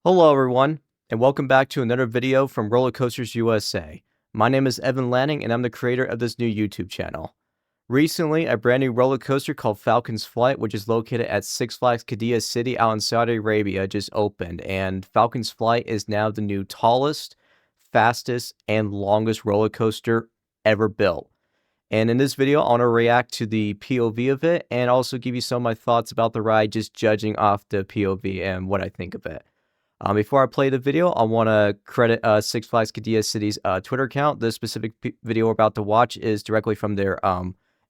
Hello everyone, and welcome back to another video from Roller Coasters USA. My name is Evan Lanning, and I'm the creator of this new YouTube channel. Recently, a brand new roller coaster called Falcons Flight, which is located at Six Flags Qiddiya City out in Saudi Arabia, just opened, and Falcons Flight is now the new tallest, fastest, and longest roller coaster ever built. And in this video, I want to react to the POV of it, and also give you some of my thoughts about the ride, just judging off the POV and what I think of it. Before I play the video, I want to credit Six Flags Qiddiya City's Twitter account. This specific video we're about to watch is directly from their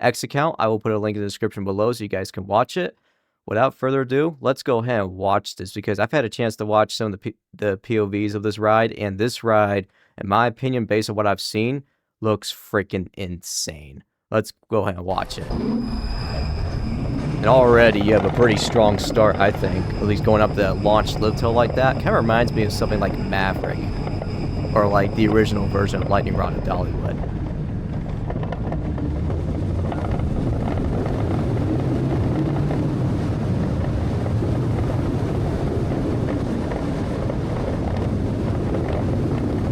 X account. I will put a link in the description below so you guys can watch it. Without further ado, let's go ahead and watch this, because I've had a chance to watch some of the POVs of this ride, and this ride, in my opinion, based on what I've seen, looks freaking insane. Let's go ahead and watch it. And already you have a pretty strong start, I think. At least going up the launch lift hill like that. Kind of reminds me of something like Maverick. Or like the original version of Lightning Rod at Dollywood.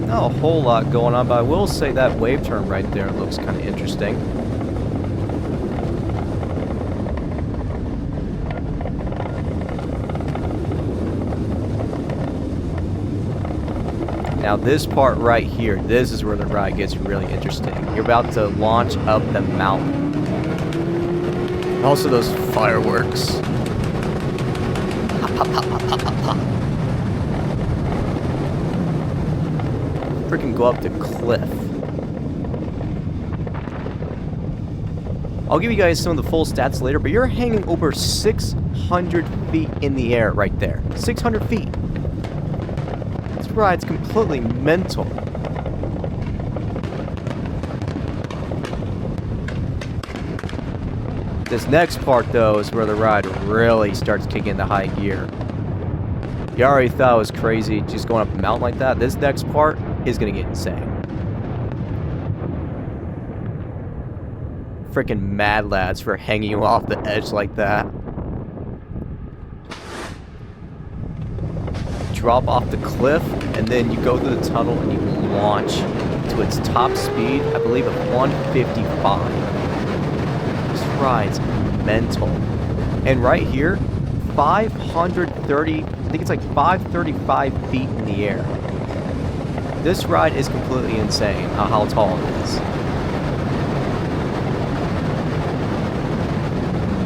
Not a whole lot going on, but I will say that wave turn right there looks kind of interesting. Now this part right here, this is where the ride gets really interesting. You're about to launch up the mountain. Also those fireworks. Freaking go up the cliff. I'll give you guys some of the full stats later, but you're hanging over 600 feet in the air right there. 600 feet. This ride's completely mental. This next part, though, is where the ride really starts kicking into high gear. You already thought it was crazy just going up a mountain like that. This next part is going to get insane. Freaking mad lads for hanging you off the edge like that. Drop off the cliff, and then you go through the tunnel and you launch to its top speed, I believe, of 155. This ride's mental. And right here, 530, I think it's like 535 feet in the air. This ride is completely insane on how tall it is.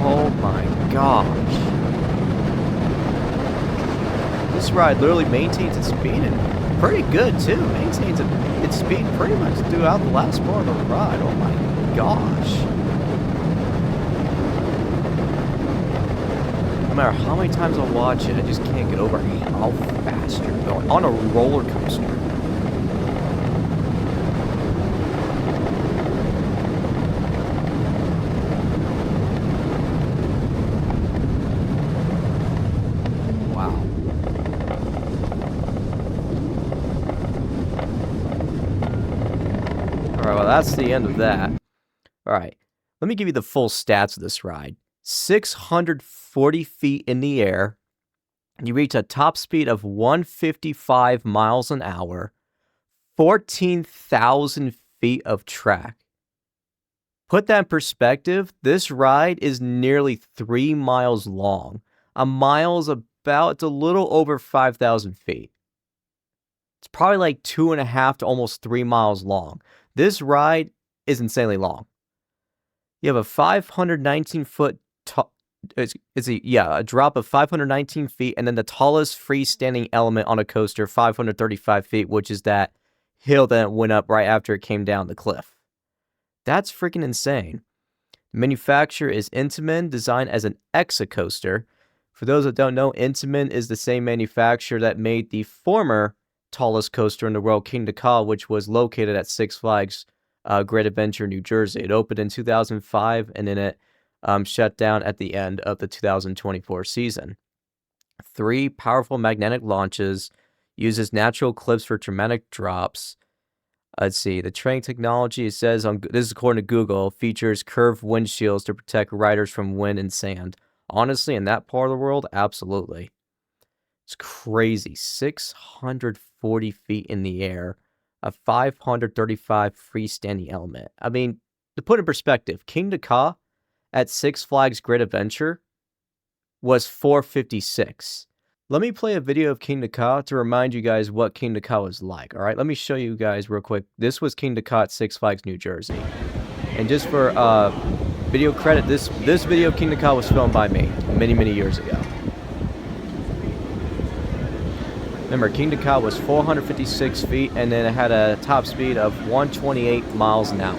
Oh my gosh. This ride literally maintains its speed, and pretty good too. Maintains its speed pretty much throughout the last part of the ride. Oh my gosh. No matter how many times I watch it, I just can't get over how fast you're going on a roller coaster. Alright, well that's the end of that. Alright, let me give you the full stats of this ride. 640 feet in the air. You reach a top speed of 155 miles an hour. 14,000 feet of track. Put that in perspective, this ride is nearly 3 miles long. A mile is it's a little over 5,000 feet. It's probably like 2.5 to almost 3 miles long. This ride is insanely long. You have a 519 foot a drop of 519 feet, and then the tallest freestanding element on a coaster, 535 feet, which is that hill that went up right after it came down the cliff. That's freaking insane. The manufacturer is Intamin, designed as an EXA coaster. For those that don't know, Intamin is the same manufacturer that made the former tallest coaster in the world, King Ka, which was located at Six Flags Great Adventure, New Jersey. It opened in 2005, and then it shut down at the end of the 2024 season. 3 powerful magnetic launches, uses natural cliffs for dramatic drops. Let's see, the training technology, it says, this is according to Google, features curved windshields to protect riders from wind and sand. Honestly, in that part of the world, absolutely. It's crazy. 640 feet in the air, a 535 freestanding element. I mean, to put in perspective, Kingda Ka at Six Flags Great Adventure was 456. Let me play a video of Kingda Ka to remind you guys what Kingda Ka was like. All right, let me show you guys real quick. This was Kingda Ka at Six Flags New Jersey. And just for video credit, this video of Kingda Ka was filmed by me many years ago. Remember, Kingda Ka was 456 feet, and then it had a top speed of 128 miles an hour.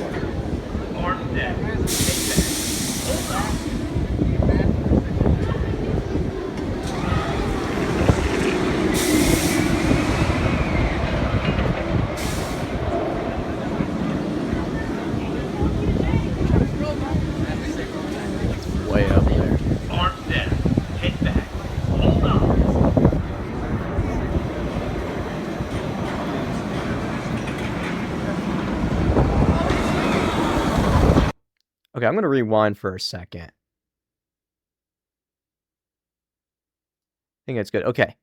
Way up there. Arms down. Head back. Hold on. Okay, I'm going to rewind for a second. I think that's good. Okay.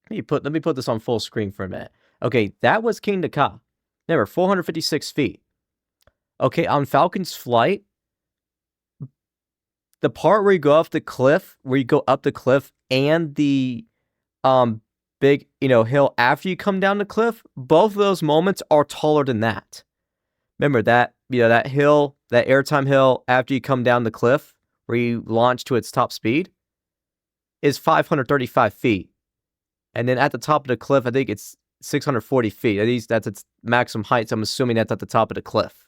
Let me put this on full screen for a minute. Okay, that was Kingda Ka. Remember, 456 feet. Okay, on Falcons Flight, the part where you go up the cliff, and the big, hill after you come down the cliff, both of those moments are taller than that. Remember that, that hill, that airtime hill after you come down the cliff where you launch to its top speed is 535 feet. And then at the top of the cliff, I think it's 640 feet. At least that's its maximum height, so I'm assuming that's at the top of the cliff.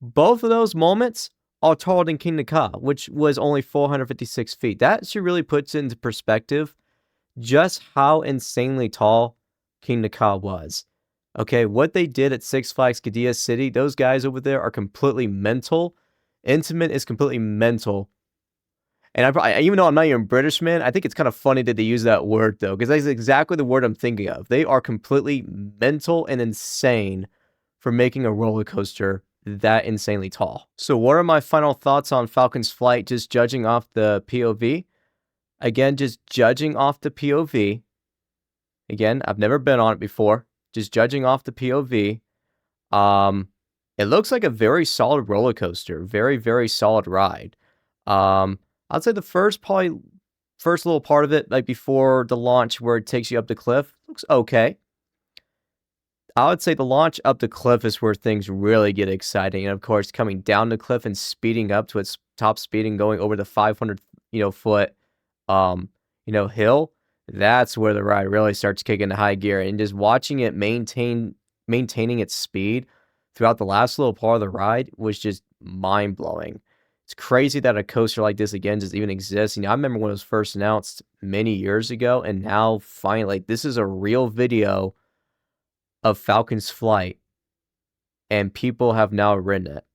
Both of those moments are taller than Kingda Ka, which was only 456 feet. That should really put into perspective just how insanely tall Kingda Ka was. Okay, what they did at Six Flags Qiddiya City, those guys over there are completely mental. Intamin is completely mental. And even though I'm not even British, man, I think it's kind of funny that they use that word, though, because that's exactly the word I'm thinking of. They are completely mental and insane for making a roller coaster that insanely tall. So what are my final thoughts on Falcons Flight, just judging off the POV? Again, just judging off the POV. Again, I've never been on it before. Just judging off the POV. It looks like a very solid roller coaster. Very solid ride. I'd say the first little part of it, like before the launch where it takes you up the cliff, looks okay. I would say the launch up the cliff is where things really get exciting. And of course, coming down the cliff and speeding up to its top speed and going over the 500, foot, hill, that's where the ride really starts kicking into high gear. And just watching it maintaining its speed throughout the last little part of the ride was just mind-blowing. It's crazy that a coaster like this, again, just even exists. I remember when it was first announced many years ago, and now finally, this is a real video of Falcons Flight, and people have now ridden it.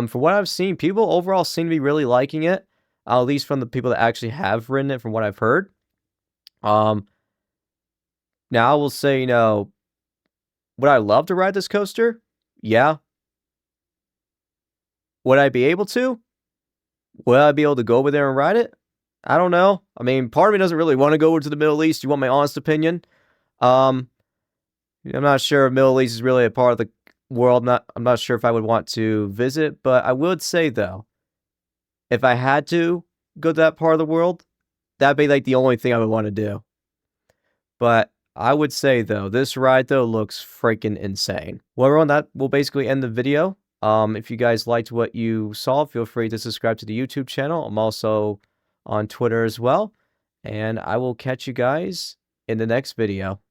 For what I've seen, people overall seem to be really liking it, at least from the people that actually have ridden it, from what I've heard. Now, I will say, would I love to ride this coaster? Yeah. Would I be able to? Would I be able to go over there and ride it? I don't know. I mean, part of me doesn't really want to go over to the Middle East. You want my honest opinion? I'm not sure if Middle East is really a part of the world. I'm not sure if I would want to visit, but I would say, though, if I had to go to that part of the world, that'd be like the only thing I would want to do. But I would say, though, this ride, though, looks freaking insane. Well, everyone, that will basically end the video. If you guys liked what you saw, feel free to subscribe to the YouTube channel. I'm also on Twitter as well. And I will catch you guys in the next video.